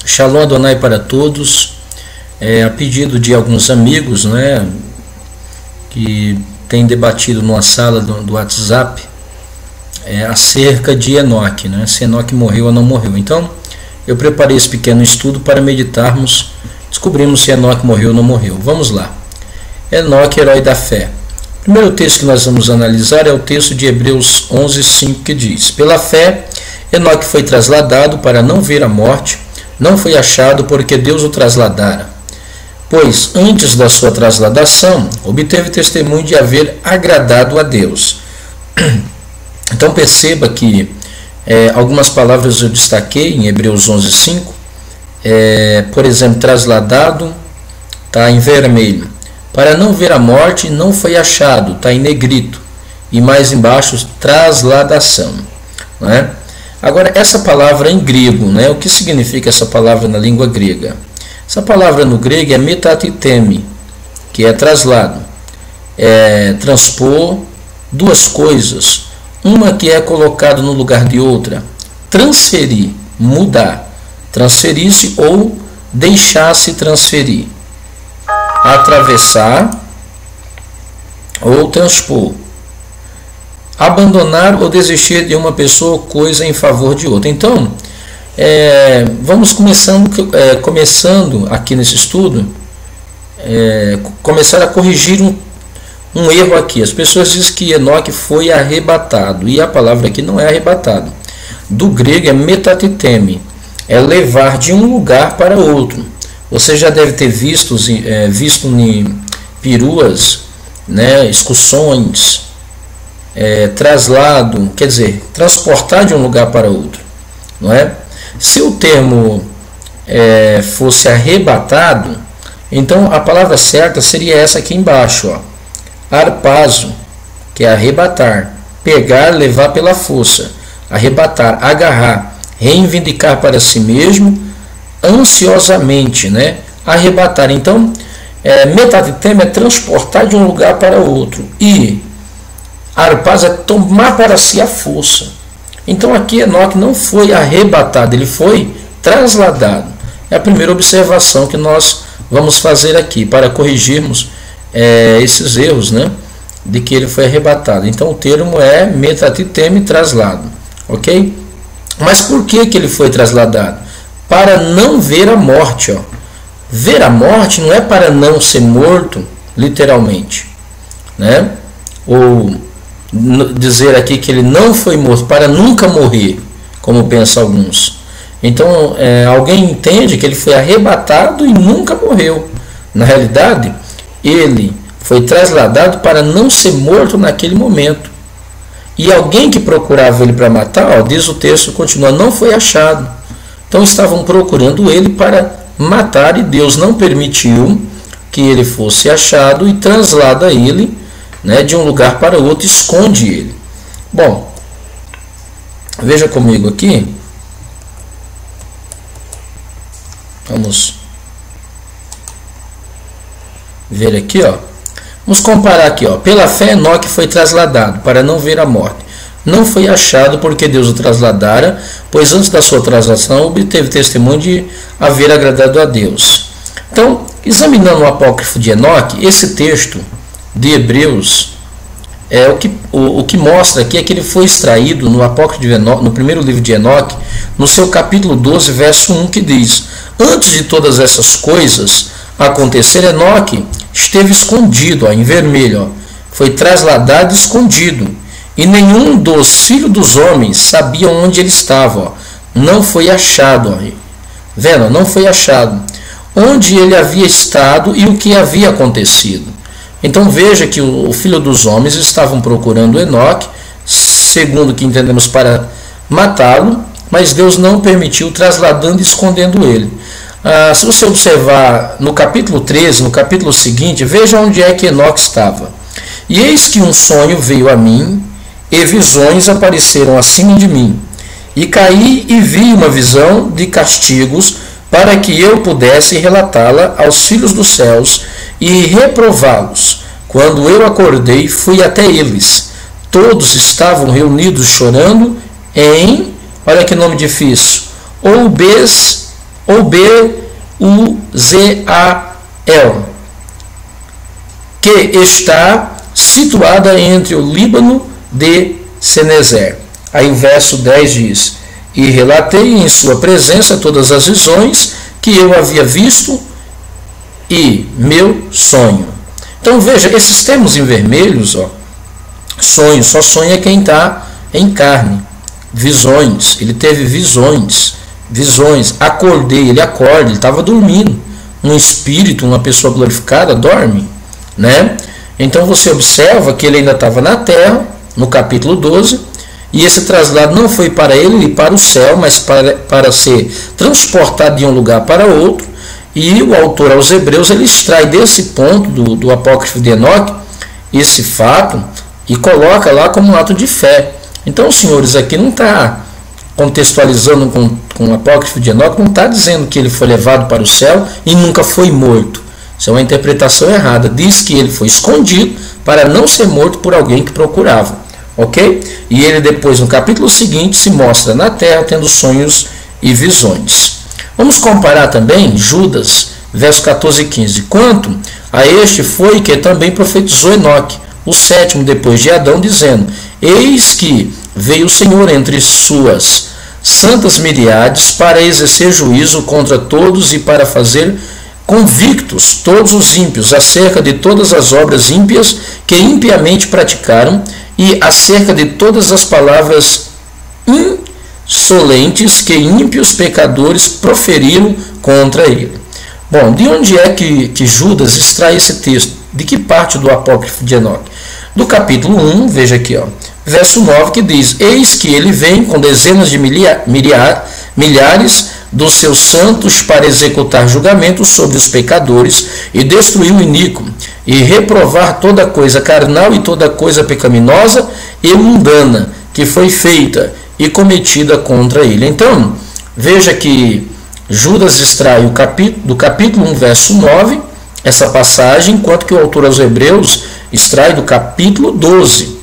Shalom Adonai para todos. A pedido de alguns amigos, né, que têm debatido numa sala do WhatsApp acerca de Enoque, né, se Enoque morreu ou não morreu. Então, eu preparei esse pequeno estudo para meditarmos, descobrirmos se Enoque morreu ou não morreu. Vamos lá. Enoque, herói da fé. O primeiro texto que nós vamos analisar é o texto de Hebreus 11:5, que diz: Pela fé, Enoque foi trasladado para não ver a morte, não foi achado porque Deus o trasladara. Pois, antes da sua trasladação, obteve testemunho de haver agradado a Deus. Então perceba que algumas palavras eu destaquei em Hebreus 11:5. Por exemplo, trasladado está em vermelho. Para não ver a morte, não foi achado, está em negrito. E mais embaixo, trasladação. Não é? Agora, essa palavra em grego, né? O que significa essa palavra na língua grega? Essa palavra no grego é metatiteme, que é traslado. Transpor duas coisas. Uma que é colocada no lugar de outra. Transferir, mudar. Transferir-se ou deixar-se transferir. Atravessar ou transpor. Abandonar ou desistir de uma pessoa ou coisa em favor de outra. Então, vamos começando aqui nesse estudo, começar a corrigir um erro aqui. As pessoas dizem que Enoque foi arrebatado, e a palavra aqui não é arrebatado. Do grego é metatiteme, é levar de um lugar para outro. Você já deve ter visto em peruas, né, excursões, traslado, quer dizer, transportar de um lugar para outro, não é? Se o termo fosse arrebatado, então a palavra certa seria essa aqui embaixo, ó. Arpazo, que é arrebatar, pegar, levar pela força, arrebatar, agarrar, reivindicar para si mesmo, ansiosamente, né? Arrebatar. Então, metatiteme é transportar de um lugar para outro, e arpaz é tomar para si a força. Então aqui Enoque não foi arrebatado, ele foi trasladado. É a primeira observação que nós vamos fazer aqui para corrigirmos esses erros, né, de que ele foi arrebatado. Então o termo é metatiteme, traslado, ok? Mas por que ele foi trasladado? Para não ver a morte, ó. Ver a morte não é para não ser morto, literalmente, né? Ou dizer aqui que ele não foi morto, para nunca morrer, como pensam alguns. Então, alguém entende que ele foi arrebatado e nunca morreu. Na realidade, ele foi trasladado para não ser morto naquele momento. E alguém que procurava ele para matar, ó, diz o texto, continua, não foi achado. Então estavam procurando ele para matar, e Deus não permitiu que ele fosse achado e traslada ele, né, de um lugar para outro, esconde ele. Bom, veja comigo aqui. Vamos ver aqui, ó. Vamos comparar aqui, ó. Pela fé, Enoque foi trasladado para não ver a morte. Não foi achado porque Deus o trasladara, pois antes da sua translação obteve testemunho de haver agradado a Deus. Então, examinando o apócrifo de Enoque, esse texto de Hebreus, o que mostra aqui é que ele foi extraído no apócrifo de Enoque, no primeiro livro de Enoque, no seu capítulo 12, verso 1, que diz: Antes de todas essas coisas acontecer, Enoque esteve escondido, ó, em vermelho, ó, foi trasladado e escondido, e nenhum dos filhos dos homens sabia onde ele estava, ó. Não foi achado, ó. Vendo? Não foi achado onde ele havia estado e o que havia acontecido. Então veja que o filho dos homens estavam procurando Enoque, segundo o que entendemos, para matá-lo, mas Deus não permitiu, trasladando e escondendo ele. Se você observar no capítulo 13, no capítulo seguinte, veja onde é que Enoque estava. E eis que um sonho veio a mim, e visões apareceram acima de mim. E caí e vi uma visão de castigos, para que eu pudesse relatá-la aos filhos dos céus e reprová-los. Quando eu acordei, fui até eles. Todos estavam reunidos chorando em, olha que nome difícil, ou Beuzeel, que está situada entre o Líbano de Senezer. Aí o verso 10 diz: e relatei em sua presença todas as visões que eu havia visto e meu sonho. Então veja, esses termos em vermelhos, sonho, só sonha quem está em carne. Visões, ele teve visões, acordei, ele acorda, ele estava dormindo. Um espírito, uma pessoa glorificada, dorme, né? Então você observa que ele ainda estava na terra, no capítulo 12, e esse traslado não foi para ele ir para o céu, mas para ser transportado de um lugar para outro. E o autor aos Hebreus, ele extrai desse ponto do apócrifo de Enoque esse fato e coloca lá como um ato de fé. Então, senhores, aqui não está contextualizando com o apócrifo de Enoque, não está dizendo que ele foi levado para o céu e nunca foi morto. Isso é uma interpretação errada. Diz que ele foi escondido para não ser morto por alguém que procurava. Ok? E ele depois, no capítulo seguinte, se mostra na terra tendo sonhos e visões. Vamos comparar também Judas, verso 14 e 15. Quanto a este foi que também profetizou Enoque, o sétimo depois de Adão, dizendo: eis que veio o Senhor entre suas santas miríades para exercer juízo contra todos e para fazer convictos todos os ímpios acerca de todas as obras ímpias que impiamente praticaram e acerca de todas as palavras insolentes que ímpios pecadores proferiram contra ele. Bom, de onde é que Judas extrai esse texto? De que parte do apócrifo de Enoque? Do capítulo 1, veja aqui, verso 9, que diz: eis que ele vem com dezenas de milhares dos seus santos para executar julgamento sobre os pecadores e destruir o iníquo e reprovar toda coisa carnal e toda coisa pecaminosa e mundana que foi feita e cometida contra ele. Então, veja que Judas extrai do capítulo 1, verso 9, essa passagem, enquanto que o autor aos Hebreus extrai do capítulo 12.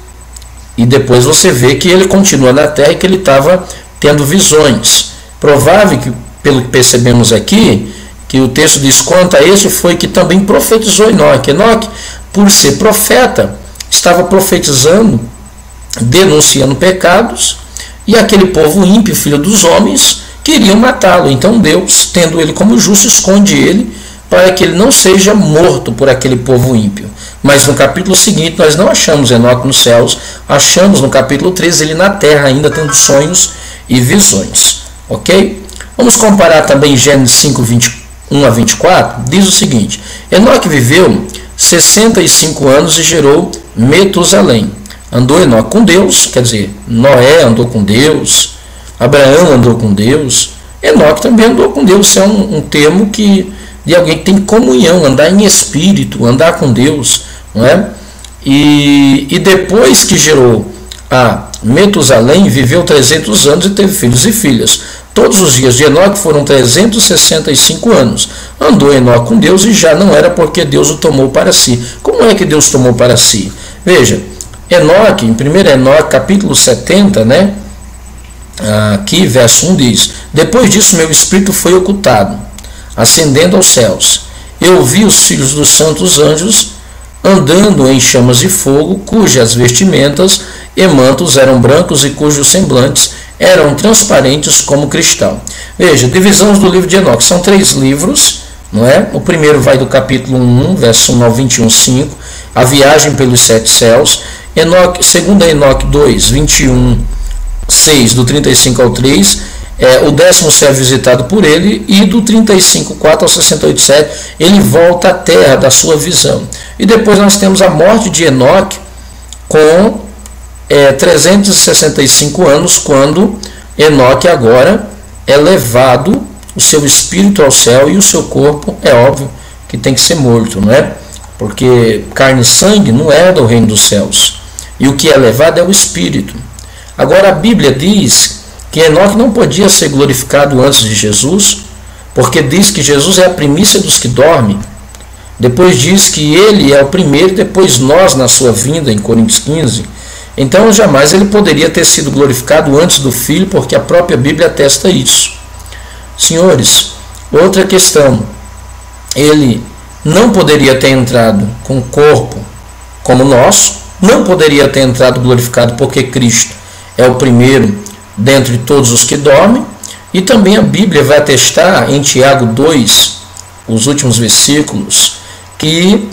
E depois você vê que ele continua na terra e que ele estava tendo visões. Provável que, pelo que percebemos aqui, que o texto diz: quanto a este foi que também profetizou Enoque. Enoque, por ser profeta, estava profetizando, denunciando pecados, e aquele povo ímpio, filho dos homens, queriam matá-lo. Então Deus, tendo ele como justo, esconde ele para que ele não seja morto por aquele povo ímpio. Mas no capítulo seguinte nós não achamos Enoque nos céus, achamos no capítulo 13 ele na terra ainda tendo sonhos e visões. Ok? Vamos comparar também Gênesis 5, 21 a 24, diz o seguinte: Enoque viveu 65 anos e gerou Metusalém. Andou Enoque com Deus, quer dizer, Noé andou com Deus, Abraão andou com Deus, Enoque também andou com Deus. Isso é um termo de alguém que tem comunhão, andar em espírito, andar com Deus, não é? E depois que gerou a Metusalém, viveu 300 anos e teve filhos e filhas. Todos os dias de Enoque foram 365 anos. Andou Enoque com Deus e já não era porque Deus o tomou para si. Como é que Deus tomou para si? Veja, Enoque, em 1 Enoque, capítulo 70, né? Aqui, verso 1 diz: depois disso meu espírito foi ocultado, ascendendo aos céus. Eu vi os filhos dos santos anjos andando em chamas de fogo, cujas vestimentas e mantos eram brancos e cujos semblantes eram transparentes como cristal. Veja, divisões do livro de Enoque. São 3 livros, não é? O primeiro vai do capítulo 1, verso 1 ao 21, 5, a viagem pelos 7 céus. Enoque, segundo Enoque 2, 21, 6, do 35 ao 3, o 10º céu visitado por ele, e do 35, 4 ao 68, 7, ele volta à terra da sua visão. E depois nós temos a morte de Enoque com 365 anos, quando Enoque agora é levado, o seu espírito ao céu, e o seu corpo, é óbvio que tem que ser morto, não é? Porque carne e sangue não é do reino dos céus, e o que é levado é o espírito. Agora a Bíblia diz que Enoque não podia ser glorificado antes de Jesus, porque diz que Jesus é a primícia dos que dormem. Depois diz que ele é o primeiro, depois nós na sua vinda, em Coríntios 15. Então jamais ele poderia ter sido glorificado antes do Filho, porque a própria Bíblia atesta isso. Senhores, Outra questão, ele não poderia ter entrado com um corpo como o nosso, não poderia ter entrado glorificado porque Cristo é o primeiro dentre todos os que dormem, e também a Bíblia vai atestar em Tiago 2, os últimos versículos, que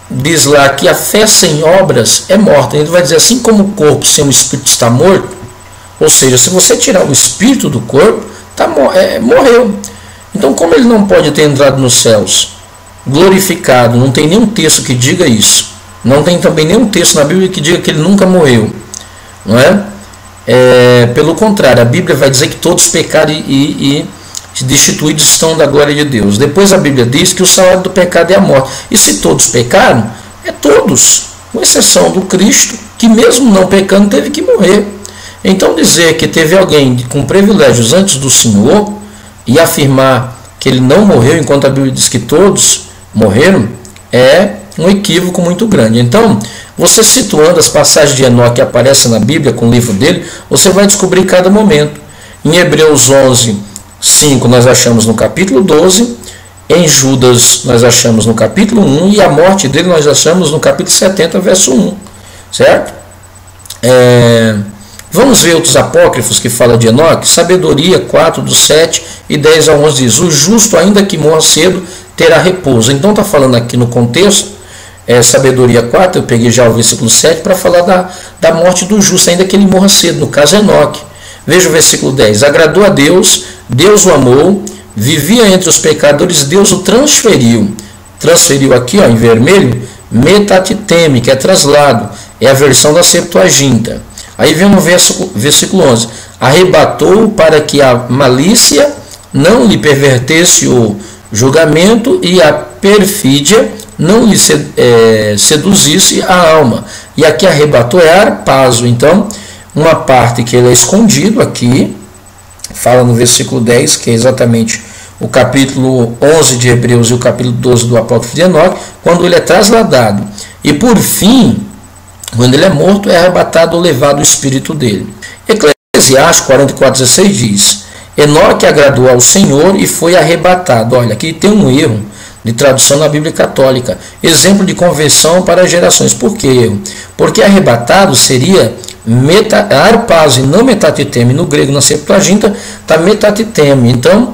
diz lá que a fé sem obras é morta. Ele vai dizer assim como o corpo sem o espírito está morto, ou seja, se você tirar o espírito do corpo, morreu. Então, como ele não pode ter entrado nos céus glorificado, não tem nenhum texto que diga isso, não tem também nenhum texto na Bíblia que diga que ele nunca morreu, não é? Pelo contrário, a Bíblia vai dizer que todos pecaram e destituídos estão da glória de Deus. Depois a Bíblia diz que o salário do pecado é a morte. E se todos pecaram, é todos, com exceção do Cristo, que mesmo não pecando teve que morrer. Então dizer que teve alguém com privilégios antes do Senhor e afirmar que ele não morreu enquanto a Bíblia diz que todos morreram é um equívoco muito grande. Então, você situando as passagens de Enoque que aparecem na Bíblia com o livro dele, você vai descobrir cada momento. Em Hebreus 11, 5 nós achamos no capítulo 12, em Judas nós achamos no capítulo 1 e a morte dele nós achamos no capítulo 70, verso 1, certo? Vamos ver outros apócrifos que falam de Enoque. Sabedoria 4, do 7 e 10 a 11 diz: o justo ainda que morra cedo terá repouso. Então está falando aqui no contexto, Sabedoria 4, eu peguei já o versículo 7 para falar da morte do justo, ainda que ele morra cedo, no caso Enoque. Veja o versículo 10: agradou a Deus, Deus o amou, vivia entre os pecadores, Deus o transferiu. Transferiu aqui, ó, em vermelho, metatiteme, que é traslado, é a versão da Septuaginta. Aí vem no versículo 11: arrebatou para que a malícia não lhe pervertesse o julgamento e a perfídia não lhe seduzisse a alma. E aqui arrebatou é arpazo. Então, uma parte que ele é escondido aqui, fala no versículo 10, que é exatamente o capítulo 11 de Hebreus e o capítulo 12 do Apócrifo de Enoque, quando ele é trasladado. E por fim, quando ele é morto, é arrebatado ou levado o espírito dele. Eclesiastes 44:16 diz: Enoque agradou ao Senhor e foi arrebatado. Olha, aqui tem um erro de tradução na Bíblia Católica. Exemplo de conversão para gerações. Por que erro? Porque arrebatado seria arpazo e não metatiteme. No grego, na Septuaginta, está metatiteme. Então,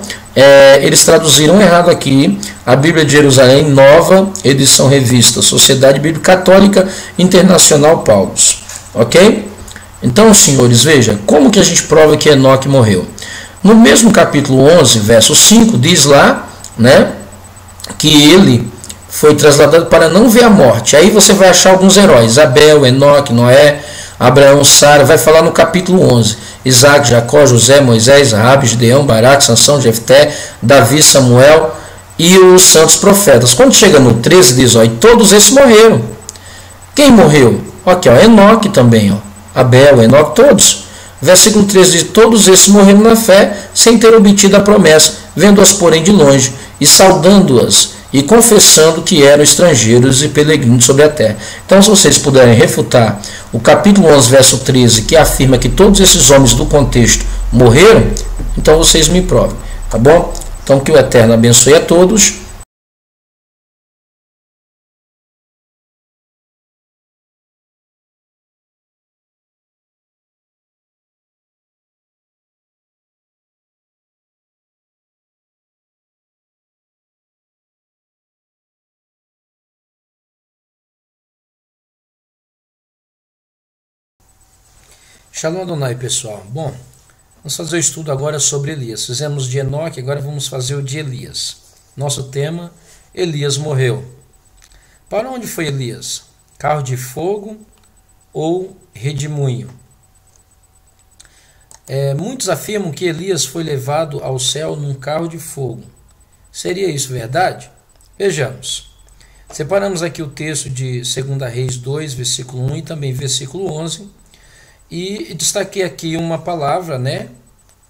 eles traduziram errado aqui. A Bíblia de Jerusalém, nova edição revista, Sociedade Bíblica Católica Internacional Paulus. Ok? Então, senhores, veja, como que a gente prova que Enoque morreu? No mesmo capítulo 11, verso 5, diz lá, né, que ele foi trasladado para não ver a morte. Aí você vai achar alguns heróis: Abel, Enoque, Noé, Abraão, Sara. Vai falar no capítulo 11: Isaac, Jacó, José, Moisés, Rabi, Gideão, Baraque, Sansão, Jefté, Davi, Samuel e os santos profetas. Quando chega no 13, diz: ó, e todos esses morreram. Quem morreu? Aqui, ó, Enoque também, ó, Abel, Enoque, todos. Versículo 13 diz: todos esses morreram na fé, sem ter obtido a promessa, vendo-as porém de longe, e saudando-as, e confessando que eram estrangeiros e peregrinos sobre a terra. Então, se vocês puderem refutar o capítulo 11, verso 13, que afirma que todos esses homens do contexto morreram, então vocês me provem, tá bom? Então, que o Eterno abençoe a todos. Shalom Adonai, pessoal. Bom, vamos fazer o estudo agora sobre Elias. Fizemos de Enoque, agora vamos fazer o de Elias. Nosso tema: Elias morreu. Para onde foi Elias? Carro de fogo ou redemoinho? Muitos afirmam que Elias foi levado ao céu num carro de fogo. Seria isso verdade? Vejamos. Separamos aqui o texto de 2 Reis 2, versículo 1 e também versículo 11. E destaquei aqui uma palavra, né?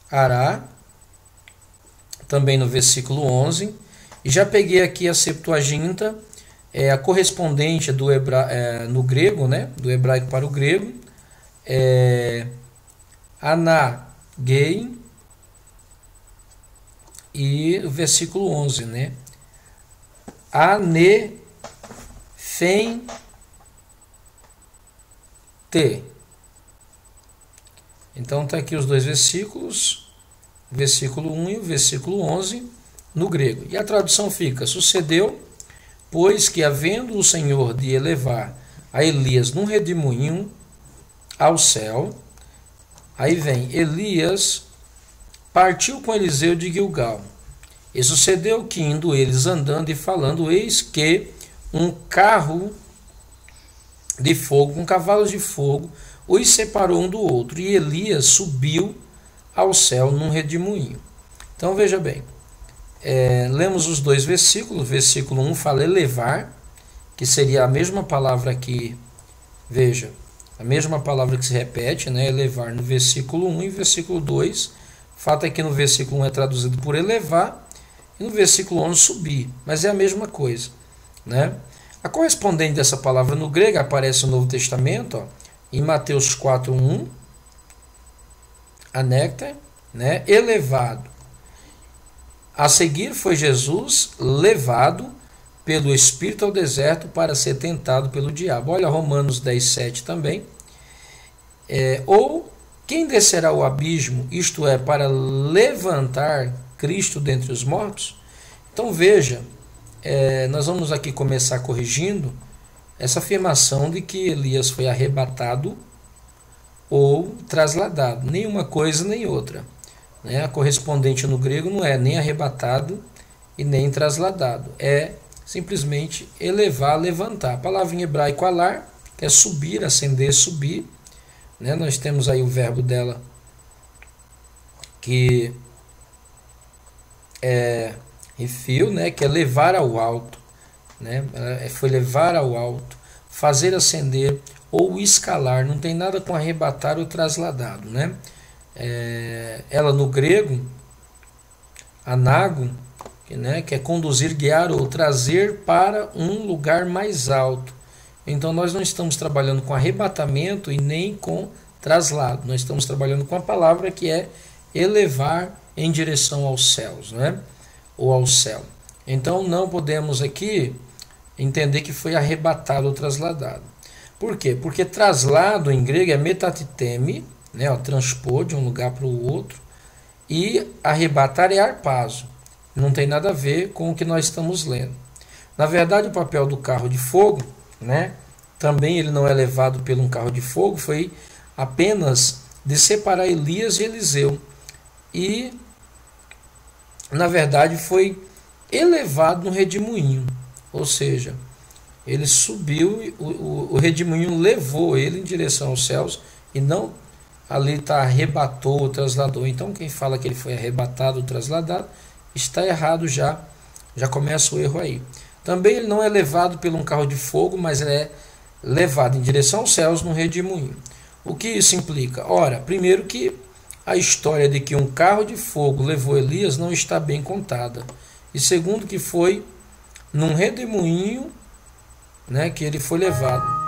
Ará, também no versículo 11. E já peguei aqui a Septuaginta, a correspondente no grego, né? Do hebraico para o grego. Anagei, e o versículo 11, né? Anefente. Então está aqui os dois versículos, o versículo 1 e o versículo 11 no grego. E a tradução fica: sucedeu, pois que havendo o Senhor de elevar a Elias num redemoinho ao céu, aí vem, Elias partiu com Eliseu de Gilgal. E sucedeu que, indo eles andando e falando, eis que um carro de fogo, com cavalos de fogo, os separou um do outro, e Elias subiu ao céu num redemoinho. Então veja bem, lemos os dois versículos. O versículo 1 fala elevar, que seria a mesma palavra aqui, veja, a mesma palavra que se repete, né, elevar no versículo 1 e versículo 2. O fato é que no versículo 1 é traduzido por elevar, e no versículo 11 subir, mas é a mesma coisa, né? A correspondente dessa palavra no grego aparece no Novo Testamento, ó, em Mateus 4:1, anecta, né, elevado. A seguir foi Jesus levado pelo Espírito ao deserto para ser tentado pelo diabo. Olha Romanos 10:7 também. Ou quem descerá ao abismo, isto é, para levantar Cristo dentre os mortos? Então veja, nós vamos aqui começar corrigindo essa afirmação de que Elias foi arrebatado ou trasladado. Nenhuma coisa nem outra, né? A correspondente no grego não é nem arrebatado e nem trasladado. É simplesmente elevar, levantar. A palavra em hebraico alar, que é subir, ascender, subir, né? Nós temos aí o verbo dela, que é refil, né? Que é levar ao alto, né? Foi levar ao alto, fazer ascender ou escalar. Não tem nada com arrebatar ou trasladado, né? Ela no grego, anago, né, que é conduzir, guiar ou trazer para um lugar mais alto. Então nós não estamos trabalhando com arrebatamento e nem com traslado. Nós estamos trabalhando com a palavra que é elevar em direção aos céus, né? Ou ao céu. Então não podemos aqui entender que foi arrebatado ou trasladado. Por quê? Porque traslado em grego é metatiteme, né, ó, transpor de um lugar para o outro, e arrebatar é arpazo. Não tem nada a ver com o que nós estamos lendo. Na verdade, o papel do carro de fogo, né, também ele não é levado por um carro de fogo, foi apenas de separar Elias e Eliseu. E, na verdade, foi elevado no redemoinho. Ou seja, ele subiu, o redemoinho levou ele em direção aos céus, e não ali está arrebatou ou trasladou. Então quem fala que ele foi arrebatado ou trasladado está errado, já começa o erro aí. Também ele não é levado por um carro de fogo, mas ele é levado em direção aos céus num redemoinho. O que isso implica? Ora, primeiro que a história de que um carro de fogo levou Elias não está bem contada. E segundo que foi num redemoinho, né, que ele foi levado.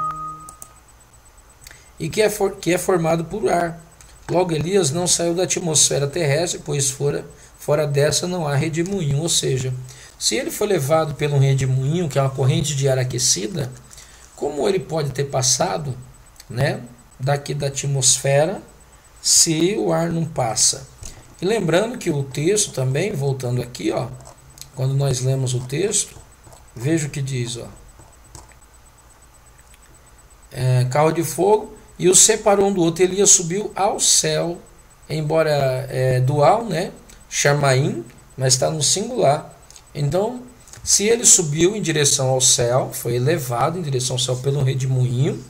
E que é formado por ar. Logo, Elias não saiu da atmosfera terrestre, pois fora dessa não há redemoinho. Ou seja, se ele foi levado pelo redemoinho, que é uma corrente de ar aquecida, como ele pode ter passado, né, daqui da atmosfera se o ar não passa? E lembrando que o texto também, voltando aqui, ó, quando nós lemos o texto, veja o que diz, ó. Carro de fogo, e o separou um do outro. Elias subiu ao céu, embora dual, né, Shamaim, mas está no singular. Então, se ele subiu em direção ao céu, foi elevado em direção ao céu pelo redemoinho,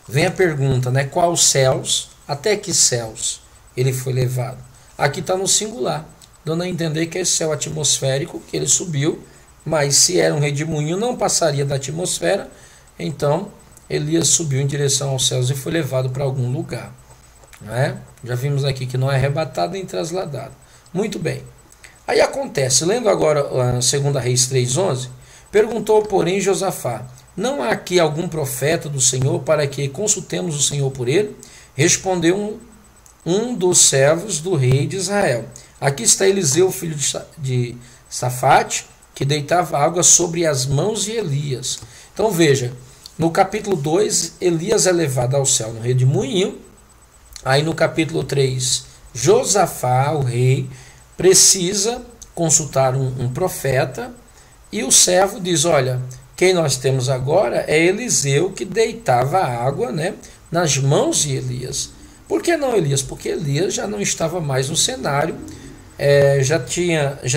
vem a pergunta, né, quais céus, até que céus ele foi levado? Aqui está no singular, dando a entender que é céu atmosférico que ele subiu, mas se era um redemoinho não passaria da atmosfera. Então Elias subiu em direção aos céus e foi levado para algum lugar, não é? Já vimos aqui que não é arrebatado nem trasladado. Muito bem. Aí acontece, lendo agora a 2 Reis 3:11, perguntou, porém, Josafá: não há aqui algum profeta do Senhor para que consultemos o Senhor por ele? Respondeu um dos servos do rei de Israel: Aqui está Eliseu, filho de Safate, que deitava água sobre as mãos de Elias. Então veja, no capítulo 2, Elias é levado ao céu no redemoinho. Aí no capítulo 3, Josafá, o rei, precisa consultar um profeta, e o servo diz, olha, quem nós temos agora é Eliseu, que deitava água, né, nas mãos de Elias. Por que não Elias? Porque Elias já não estava mais no cenário, já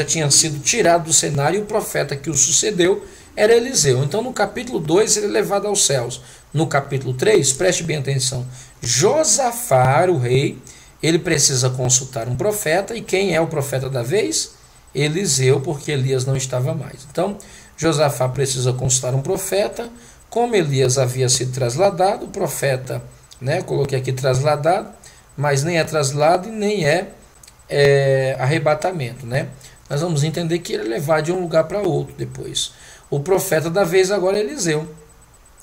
tinha sido tirado do cenário, e o profeta que o sucedeu era Eliseu. Então no capítulo 2 ele é levado aos céus. No capítulo 3, preste bem atenção, Josafá, o rei, ele precisa consultar um profeta, e quem é o profeta da vez? Eliseu, porque Elias não estava mais. Então Josafá precisa consultar um profeta. Como Elias havia sido trasladado, o profeta, né, coloquei aqui trasladado, mas nem é traslado e nem é arrebatamento, né? Nós vamos entender que ele é levado de um lugar para outro depois. O profeta da vez agora é Eliseu.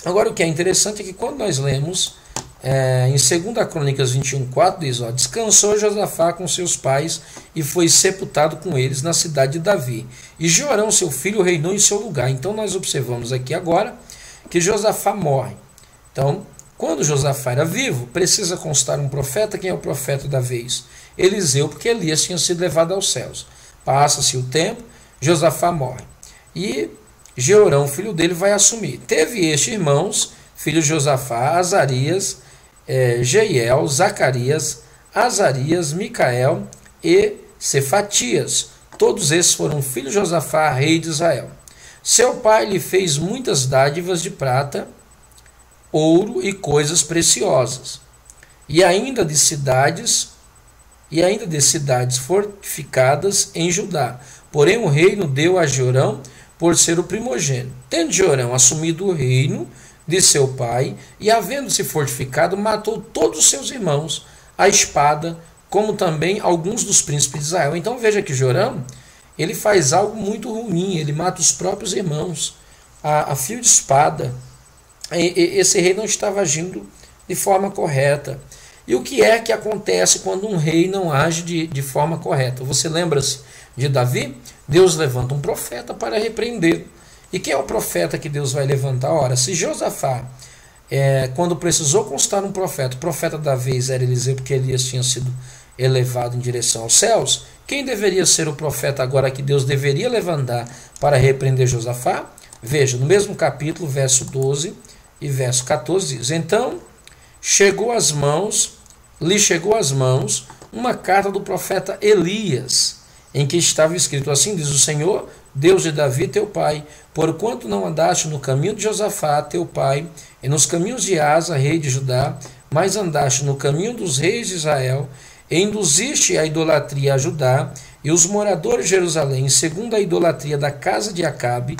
Agora o que é interessante é que quando nós lemos em 2 Crônicas 21:4, diz, ó, descansou Josafá com seus pais e foi sepultado com eles na cidade de Davi. E Jorão, seu filho, reinou em seu lugar. Então nós observamos aqui agora que Josafá morre. Então, quando Josafá era vivo, precisa constar um profeta. Quem é o profeta da vez? Eliseu, porque Elias tinha sido levado aos céus. Passa-se o tempo, Josafá morre. E Jeorão, filho dele, vai assumir. Teve estes irmãos, filho de Josafá, Azarias, Jeiel, Zacarias, Azarias, Micael e Cefatias. Todos esses foram filhos de Josafá, rei de Israel. Seu pai lhe fez muitas dádivas de prata, ouro e coisas preciosas, e ainda de cidades fortificadas em Judá. Porém o reino deu a Jeorão por ser o primogênito. Tendo Jeorão assumido o reino de seu pai, e havendo-se fortificado, matou todos os seus irmãos à espada, como também alguns dos príncipes de Israel. Então veja que Jeorão, ele faz algo muito ruim, ele mata os próprios irmãos a fio de espada. Esse rei não estava agindo de forma correta. E o que é que acontece quando um rei não age de forma correta? Você lembra-se de Davi? Deus levanta um profeta para repreender. E quem é o profeta que Deus vai levantar? Ora, se Josafá, quando precisou constar um profeta, o profeta da vez era Eliseu, porque Elias tinha sido elevado em direção aos céus, quem deveria ser o profeta agora que Deus deveria levantar para repreender Josafá? Veja, no mesmo capítulo, verso 12 e verso 14, diz, então lhe chegou às mãos uma carta do profeta Elias, em que estava escrito assim, diz o Senhor, Deus de Davi teu pai, porquanto não andaste no caminho de Josafá teu pai, e nos caminhos de Asa, rei de Judá, mas andaste no caminho dos reis de Israel, e induziste a idolatria a Judá, e os moradores de Jerusalém, segundo a idolatria da casa de Acabe,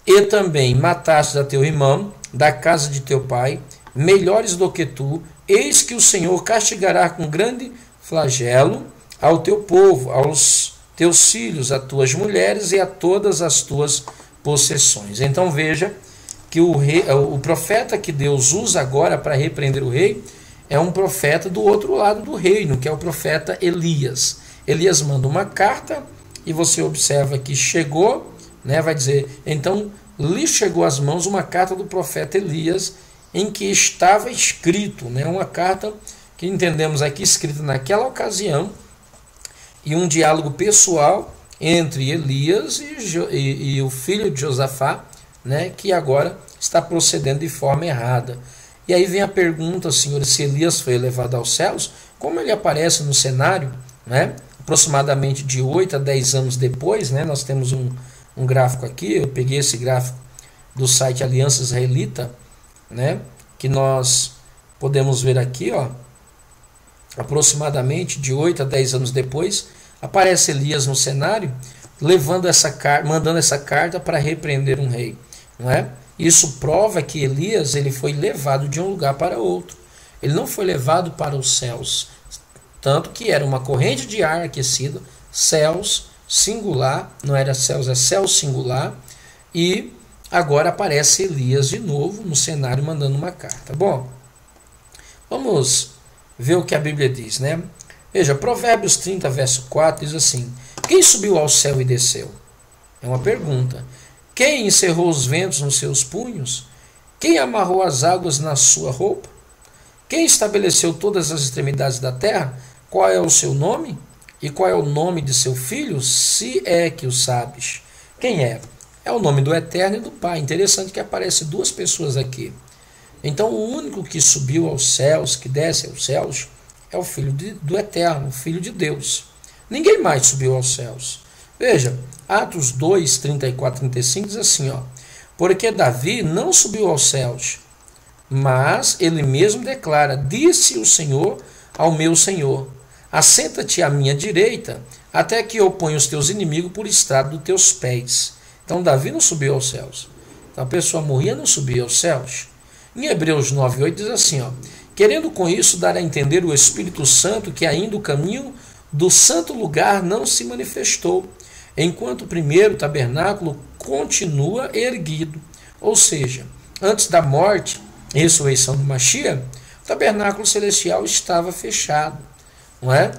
e também mataste a teu irmão, da casa de teu pai, melhores do que tu, eis que o Senhor castigará com grande flagelo ao teu povo, aos teus filhos, a tuas mulheres e a todas as tuas possessões. Então veja que o profeta que Deus usa agora para repreender o rei é um profeta do outro lado do reino, que é o profeta Elias. Elias manda uma carta e você observa que chegou, né, vai dizer, então lhe chegou às mãos uma carta do profeta Elias em que estava escrito, né, uma carta que entendemos aqui escrita naquela ocasião, e um diálogo pessoal entre Elias e o filho de Josafá, né, que agora está procedendo de forma errada. E aí vem a pergunta, senhores, se Elias foi elevado aos céus, como ele aparece no cenário, né, aproximadamente de 8 a 10 anos depois, né, nós temos um gráfico aqui, eu peguei esse gráfico do site Aliança Israelita, né, que nós podemos ver aqui, ó, aproximadamente de 8 a 10 anos depois, aparece Elias no cenário, mandando essa carta para repreender um rei, não é? Isso prova que Elias ele foi levado de um lugar para outro. Ele não foi levado para os céus, tanto que era uma corrente de ar aquecida, céus singular, não era céus, é céu singular, e agora aparece Elias de novo no cenário mandando uma carta. Bom, vamos ver o que a Bíblia diz, né? Veja, Provérbios 30, verso 4 diz assim: quem subiu ao céu e desceu? É uma pergunta. Quem encerrou os ventos nos seus punhos? Quem amarrou as águas na sua roupa? Quem estabeleceu todas as extremidades da terra? Qual é o seu nome? E qual é o nome de seu filho, se é que o sabes? Quem é? É o nome do Eterno e do Pai. Interessante que aparece duas pessoas aqui. Então, o único que subiu aos céus, que desce aos céus, é o Filho do Eterno, o Filho de Deus. Ninguém mais subiu aos céus. Veja, Atos 2, 34, 35 diz assim, ó: porque Davi não subiu aos céus, mas ele mesmo declara: disse o Senhor ao meu Senhor: assenta-te à minha direita, até que eu ponha os teus inimigos por estrado dos teus pés. Então Davi não subiu aos céus. Então a pessoa morria, não subia aos céus. Em Hebreus 9, 8 diz assim, ó: querendo com isso dar a entender o Espírito Santo que ainda o caminho do santo lugar não se manifestou, enquanto o primeiro tabernáculo continua erguido. Ou seja, antes da morte e ressurreição do Mashiach, o tabernáculo celestial estava fechado, não é?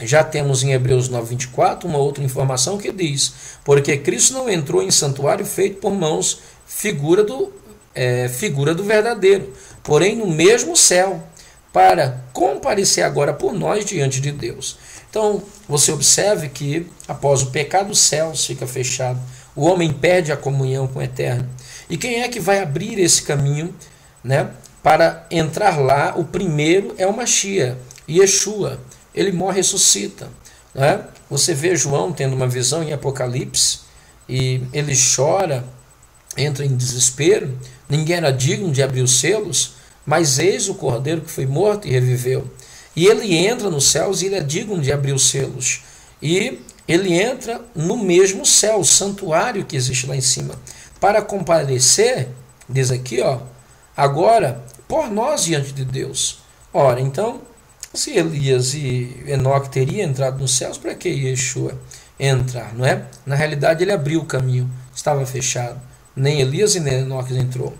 Já temos em Hebreus 9, 24 uma outra informação que diz: porque Cristo não entrou em santuário feito por mãos, figura do verdadeiro, porém no mesmo céu, para comparecer agora por nós diante de Deus. Então, você observe que após o pecado, o céu fica fechado, o homem perde a comunhão com o Eterno. E quem é que vai abrir esse caminho, né, para entrar lá? O primeiro é o Mashiach, Yeshua. Ele morre e ressuscita, né? Você vê João tendo uma visão em Apocalipse, e ele chora, entra em desespero. Ninguém era digno de abrir os selos, mas eis o Cordeiro que foi morto e reviveu. E ele entra nos céus e ele é digno de abrir os selos. E ele entra no mesmo céu, o santuário que existe lá em cima, para comparecer, diz aqui, ó, agora por nós diante de Deus. Ora, então, se Elias e Enoque teriam entrado nos céus, para que Yeshua entrar, não é? Na realidade, ele abriu o caminho, estava fechado. Nem Elias e nem Enoque entrou.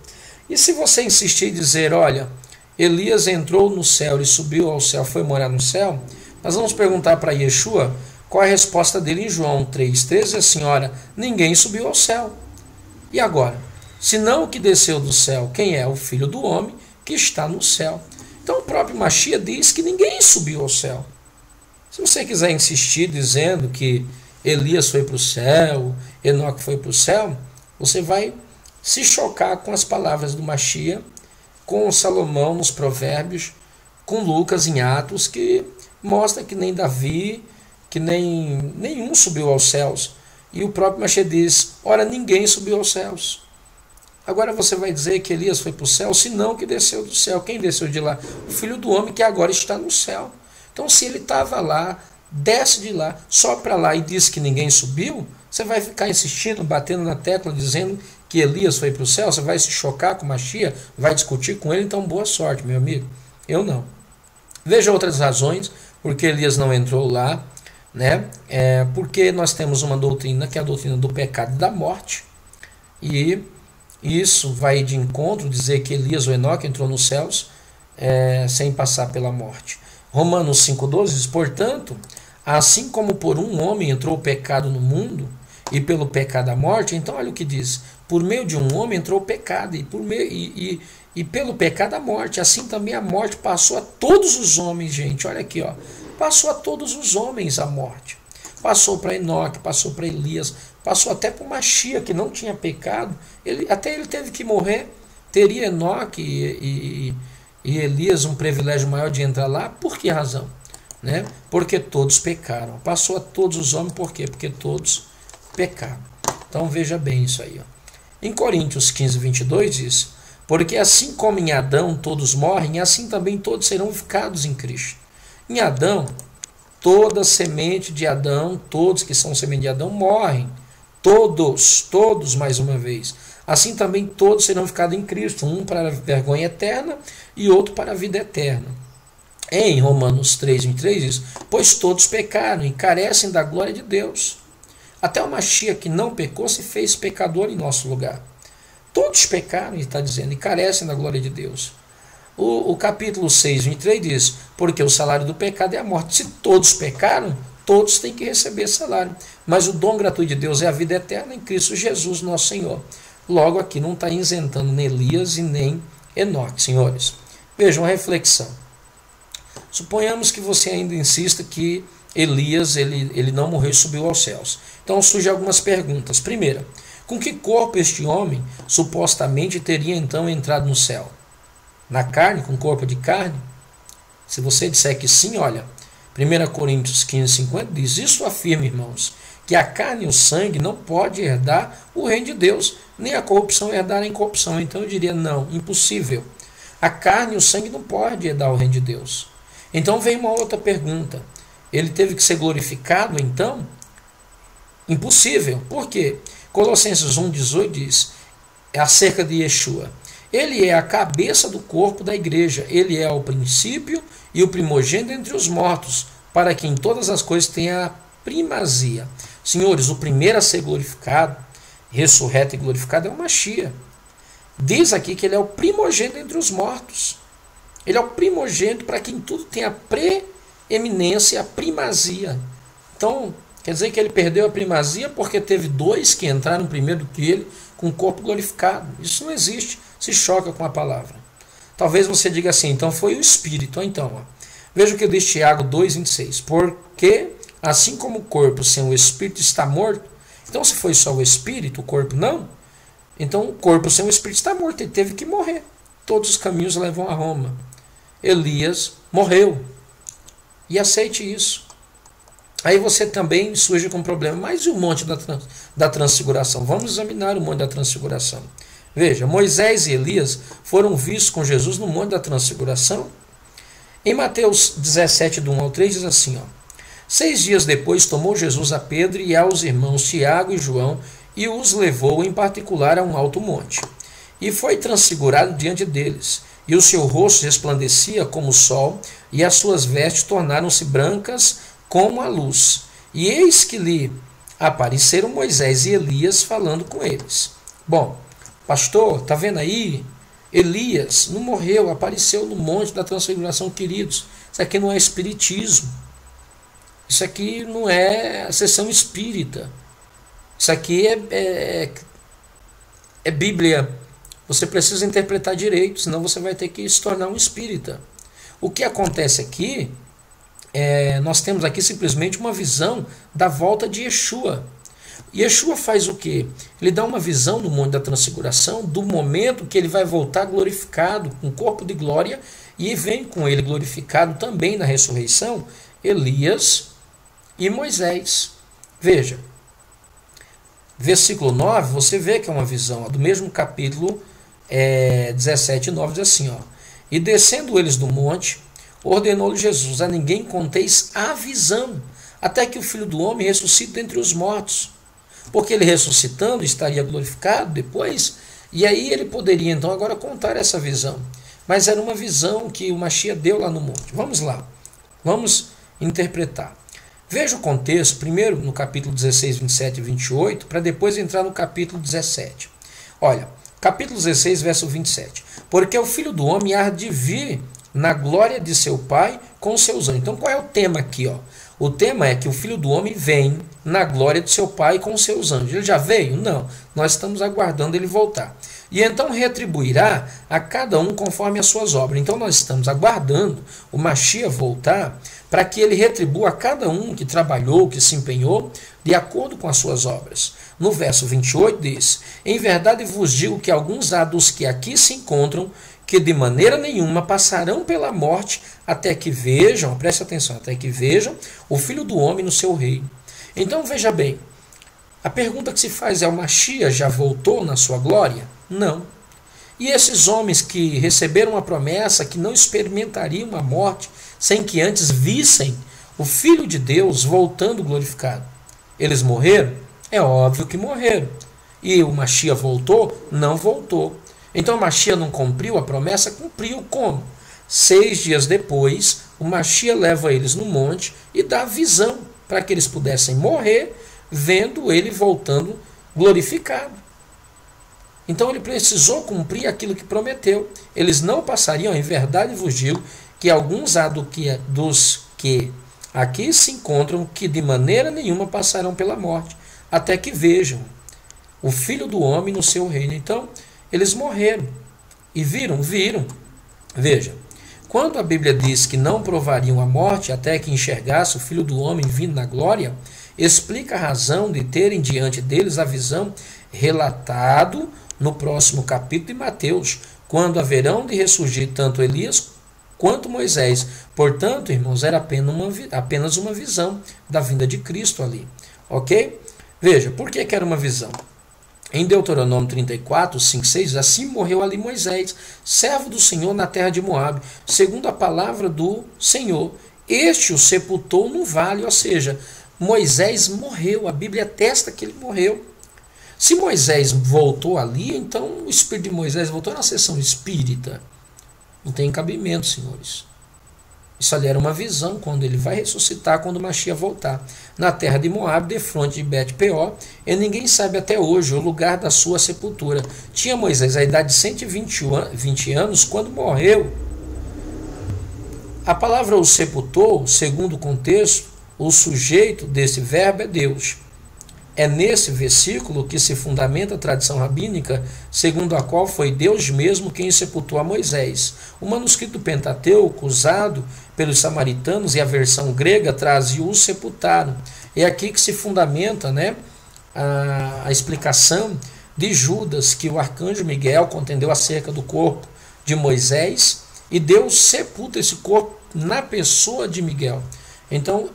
E se você insistir em dizer, olha, Elias entrou no céu e subiu ao céu, foi morar no céu, nós vamos perguntar para Yeshua qual é a resposta dele em João 3,13, assim, olha, ninguém subiu ao céu. E agora? Se não o que desceu do céu, quem é? O Filho do Homem que está no céu. Então o próprio Mashiach diz que ninguém subiu ao céu. Se você quiser insistir dizendo que Elias foi para o céu, Enoque foi para o céu, você vai se chocar com as palavras do Mashiach, com Salomão nos Provérbios, com Lucas em Atos, que mostra que nem Davi, que nenhum subiu aos céus. E o próprio Mashiach diz, ora, ninguém subiu aos céus. Agora você vai dizer que Elias foi para o céu, senão que desceu do céu. Quem desceu de lá? O Filho do Homem que agora está no céu. Então se ele estava lá, desce de lá, sobe para lá e diz que ninguém subiu, você vai ficar insistindo, batendo na tecla, dizendo que Elias foi para o céu, você vai se chocar com o Mashiach, vai discutir com ele, então boa sorte, meu amigo. Eu não. Veja outras razões porque Elias não entrou lá, né? Porque nós temos uma doutrina que é a doutrina do pecado e da morte, e isso vai de encontro dizer que Elias ou Enoque entrou nos céus sem passar pela morte. Romanos 5,12 diz, portanto, assim como por um homem entrou o pecado no mundo, e pelo pecado a morte, então olha o que diz, por meio de um homem entrou o pecado, e pelo pecado a morte, assim também a morte passou a todos os homens, gente, olha aqui, ó, passou a todos os homens a morte, passou para Enoque, passou para Elias, passou até para o Mashiach, que não tinha pecado, até ele teve que morrer. Teria Enoque e Elias um privilégio maior de entrar lá? Por que razão? Né? Porque todos pecaram. Passou a todos os homens, por quê? Porque todos pecaram. Então veja bem isso aí. Ó. Em Coríntios 15, 22 diz, porque assim como em Adão todos morrem, assim também todos serão ficados em Cristo. Em Adão, toda semente de Adão, todos que são semente de Adão morrem. Todos mais uma vez. Assim também todos serão ficados em Cristo, um para a vergonha eterna e outro para a vida eterna. Em Romanos 3, 23 diz, pois todos pecaram e carecem da glória de Deus. Até o Mashiach que não pecou se fez pecador em nosso lugar. Todos pecaram, ele está dizendo, e carecem da glória de Deus. O capítulo 6, 23 diz, porque o salário do pecado é a morte. Se todos pecaram, todos têm que receber salário. Mas o dom gratuito de Deus é a vida eterna em Cristo Jesus, nosso Senhor. Logo aqui não está isentando nem Elias e nem Enoque, senhores. Vejam a reflexão. Suponhamos que você ainda insista que Elias ele não morreu e subiu aos céus. Então surgem algumas perguntas. Primeira, com que corpo este homem supostamente teria então entrado no céu? Na carne, com corpo de carne? Se você disser que sim, olha, 1 Coríntios 15, 50 diz, isso afirma, irmãos, que a carne e o sangue não pode herdar o reino de Deus, nem a corrupção herdar a incorrupção. Então eu diria, não, impossível. A carne e o sangue não podem herdar o reino de Deus. Então vem uma outra pergunta. Ele teve que ser glorificado, então? Impossível. Por quê? Colossenses 1,18 diz, acerca de Yeshua, ele é a cabeça do corpo da igreja, ele é o princípio e o primogênito entre os mortos, para que em todas as coisas tenha primazia. Senhores, o primeiro a ser glorificado, ressurreto e glorificado é o Mashiach. Diz aqui que ele é o primogênito entre os mortos. Ele é o primogênito para que em tudo tenha preeminência, a primazia. Então, quer dizer que ele perdeu a primazia porque teve dois que entraram primeiro do que ele, com o corpo glorificado. Isso não existe, se choca com a palavra. Talvez você diga assim, então foi o Espírito. Então, veja o que diz Tiago 2,26. Porque, assim como o corpo sem o Espírito está morto, então se foi só o Espírito, o corpo não, então o corpo sem o Espírito está morto, ele teve que morrer. Todos os caminhos levam a Roma. Elias morreu. E aceite isso. Aí você também surge com um problema. Mas e o monte da transfiguração? Vamos examinar o monte da transfiguração. Veja, Moisés e Elias foram vistos com Jesus no monte da transfiguração. Em Mateus 17, do 1 ao 3, diz assim, 6 dias depois tomou Jesus a Pedro e aos irmãos Tiago e João e os levou em particular a um alto monte. E foi transfigurado diante deles. E o seu rosto resplandecia como o sol, e as suas vestes tornaram-se brancas como a luz. E eis que lhe apareceram Moisés e Elias falando com eles. Bom, pastor, está vendo aí? Elias não morreu, apareceu no monte da transfiguração, queridos. Isso aqui não é espiritismo. Isso aqui não é a sessão espírita. Isso aqui é Bíblia. Você precisa interpretar direito, senão você vai ter que se tornar um espírita. O que acontece aqui, nós temos aqui simplesmente uma visão da volta de Yeshua. Yeshua faz o quê? Ele dá uma visão no monte da transfiguração, do momento que ele vai voltar glorificado, com corpo de glória, e vem com ele glorificado também na ressurreição, Elias e Moisés. Veja, versículo 9, você vê que é uma visão do mesmo capítulo 17, 9, diz assim, e descendo eles do monte, ordenou-lhe Jesus, a ninguém conteis a visão, até que o Filho do Homem ressuscite dentre os mortos, porque ele ressuscitando estaria glorificado depois, e aí ele poderia então agora contar essa visão, mas era uma visão que o Mashiach deu lá no monte. Vamos lá, vamos interpretar. Veja o contexto, primeiro no capítulo 16, 27 e 28, para depois entrar no capítulo 17. Olha, capítulo 16, verso 27. Porque o Filho do Homem há de vir na glória de seu Pai com seus anjos. Então qual é o tema aqui? O tema é que o Filho do Homem vem na glória de seu Pai com seus anjos. Ele já veio? Não. Nós estamos aguardando ele voltar. E então retribuirá a cada um conforme as suas obras. Então nós estamos aguardando o Mashiach voltar para que ele retribua a cada um que trabalhou, que se empenhou, de acordo com as suas obras. No verso 28 diz, em verdade vos digo que alguns há dos que aqui se encontram, que de maneira nenhuma passarão pela morte, até que vejam, preste atenção, até que vejam o Filho do Homem no seu reino. Então veja bem, a pergunta que se faz é, o Mashiach já voltou na sua glória? Não. E esses homens que receberam a promessa que não experimentariam a morte sem que antes vissem o Filho de Deus voltando glorificado, eles morreram? É óbvio que morreram. E o Mashiach voltou? Não voltou. Então o Mashiach não cumpriu a promessa? Cumpriu. Como? 6 dias depois, o Mashiach leva eles no monte e dá visão para que eles pudessem morrer vendo ele voltando glorificado. Então ele precisou cumprir aquilo que prometeu. Eles não passariam, em verdade vos digo, que alguns há dos que aqui se encontram que de maneira nenhuma passarão pela morte, até que vejam o Filho do Homem no seu reino. Então, eles morreram. E viram? Veja, quando a Bíblia diz que não provariam a morte até que enxergasse o Filho do Homem vindo na glória, explica a razão de terem diante deles a visão relatado no próximo capítulo de Mateus, quando haverão de ressurgir tanto Elias quanto Moisés. Portanto, irmãos, era apenas uma visão da vinda de Cristo ali. Ok? Veja, por que era uma visão? Em Deuteronômio 34, 5, 6, assim morreu ali Moisés, servo do Senhor na terra de Moabe, segundo a palavra do Senhor. Este o sepultou no vale, ou seja, Moisés morreu, a Bíblia atesta que ele morreu. Se Moisés voltou ali, então o espírito de Moisés voltou na sessão espírita. Não tem cabimento, senhores. Isso ali era uma visão quando ele vai ressuscitar, quando o Mashiach voltar. Na terra de Moabe, defronte de Bet-peor, e ninguém sabe até hoje o lugar da sua sepultura. Tinha Moisés a idade de 120 anos quando morreu. A palavra o sepultou, segundo o contexto, o sujeito desse verbo é Deus. É nesse versículo que se fundamenta a tradição rabínica, segundo a qual foi Deus mesmo quem sepultou a Moisés. O manuscrito do Pentateuco, usado pelos samaritanos, e a versão grega trazia o sepultaram. É aqui que se fundamenta, né, a explicação de Judas, que o arcanjo Miguel contendeu acerca do corpo de Moisés, e Deus sepulta esse corpo na pessoa de Miguel. Então,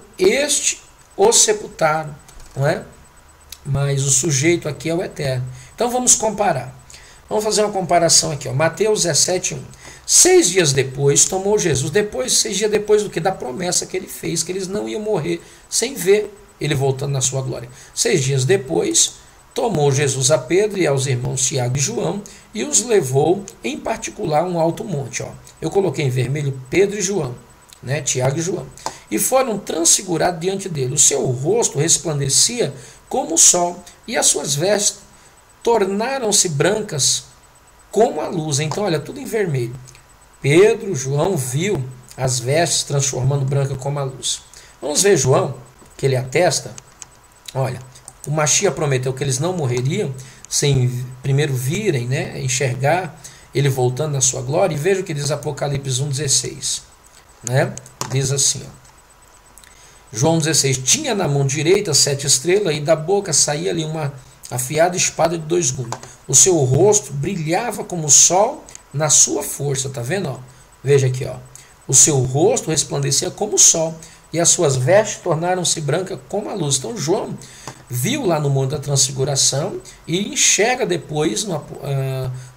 o sepultaram, não é? Mas o sujeito aqui é o Eterno. Então vamos comparar. Vamos fazer uma comparação aqui. Ó. Mateus 17, 1. 6 dias depois tomou Jesus. 6 dias depois do que? Da promessa que ele fez, que eles não iam morrer sem ver ele voltando na sua glória. 6 dias depois tomou Jesus a Pedro e aos irmãos Tiago e João e os levou em particular a um alto monte. Ó. Eu coloquei em vermelho Pedro e João, né? Tiago e João. E foram transfigurados diante dele. O seu rosto resplandecia como o sol, e as suas vestes tornaram-se brancas como a luz. Então, olha, tudo em vermelho. Pedro, João viu as vestes transformando branca como a luz. Vamos ver João, que ele atesta. Olha, o Mashiach prometeu que eles não morreriam sem primeiro virem, né, enxergar ele voltando na sua glória. E veja o que diz Apocalipse 1,16. Né? Diz assim, ó. João 16, tinha na mão direita 7 estrelas, e da boca saía ali uma afiada espada de 2 gumes. O seu rosto brilhava como o sol na sua força, tá vendo? Ó? Veja aqui, ó. O seu rosto resplandecia como o sol, e as suas vestes tornaram-se brancas como a luz. Então João viu lá no Monte da Transfiguração e enxerga depois,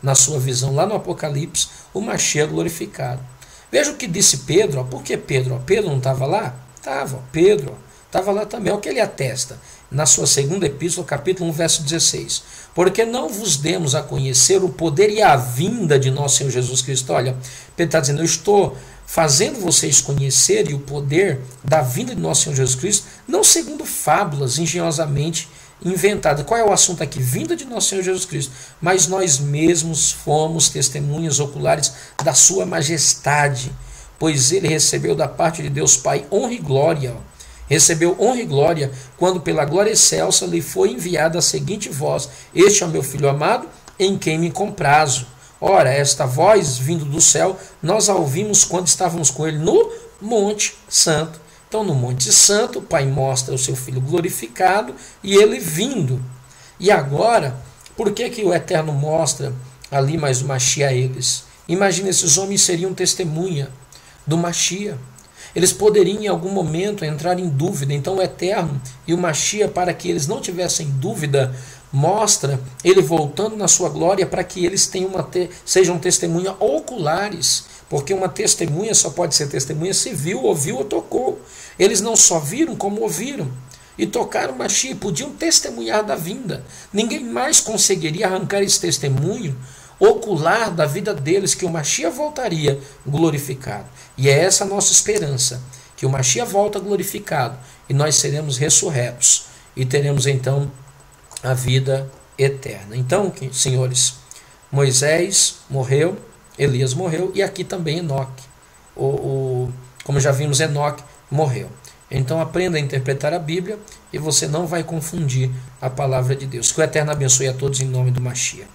na sua visão, lá no Apocalipse, o Mashiach glorificado. Veja o que disse Pedro. Ó. Por que Pedro? Ó, Pedro não estava lá? Estava, Pedro estava lá também. É o que ele atesta na sua segunda epístola, capítulo 1, verso 16. Porque não vos demos a conhecer o poder e a vinda de nosso Senhor Jesus Cristo. Olha, Pedro está dizendo, eu estou fazendo vocês conhecerem o poder da vinda de nosso Senhor Jesus Cristo, não segundo fábulas engenhosamente inventadas. Qual é o assunto aqui? Vinda de nosso Senhor Jesus Cristo. Mas nós mesmos fomos testemunhas oculares da sua majestade, pois ele recebeu da parte de Deus Pai honra e glória. Recebeu honra e glória quando pela glória excelsa lhe foi enviada a seguinte voz: este é o meu filho amado, em quem me comprazo. Ora, esta voz vindo do céu, nós a ouvimos quando estávamos com ele no Monte Santo. Então, no Monte Santo, o Pai mostra o seu Filho glorificado e ele vindo. E agora, por que o Eterno mostra ali mais o Mashiach a eles? Imagina, esses homens seriam testemunha do Mashiach. Eles poderiam em algum momento entrar em dúvida. Então o Eterno e o Mashiach, para que eles não tivessem dúvida, mostra ele voltando na sua glória para que eles sejam testemunhas oculares. Porque uma testemunha só pode ser testemunha se viu, ouviu ou tocou. Eles não só viram como ouviram. E tocaram o Mashiach, podiam testemunhar da vinda. Ninguém mais conseguiria arrancar esse testemunho ocular da vida deles, que o Mashiach voltaria glorificado. E é essa a nossa esperança, que o Mashiach volta glorificado e nós seremos ressurretos e teremos então a vida eterna. Então, senhores, Moisés morreu, Elias morreu, e aqui também Enoque. Como já vimos, Enoque morreu. Então aprenda a interpretar a Bíblia e você não vai confundir a palavra de Deus. Que o Eterno abençoe a todos em nome do Mashiach.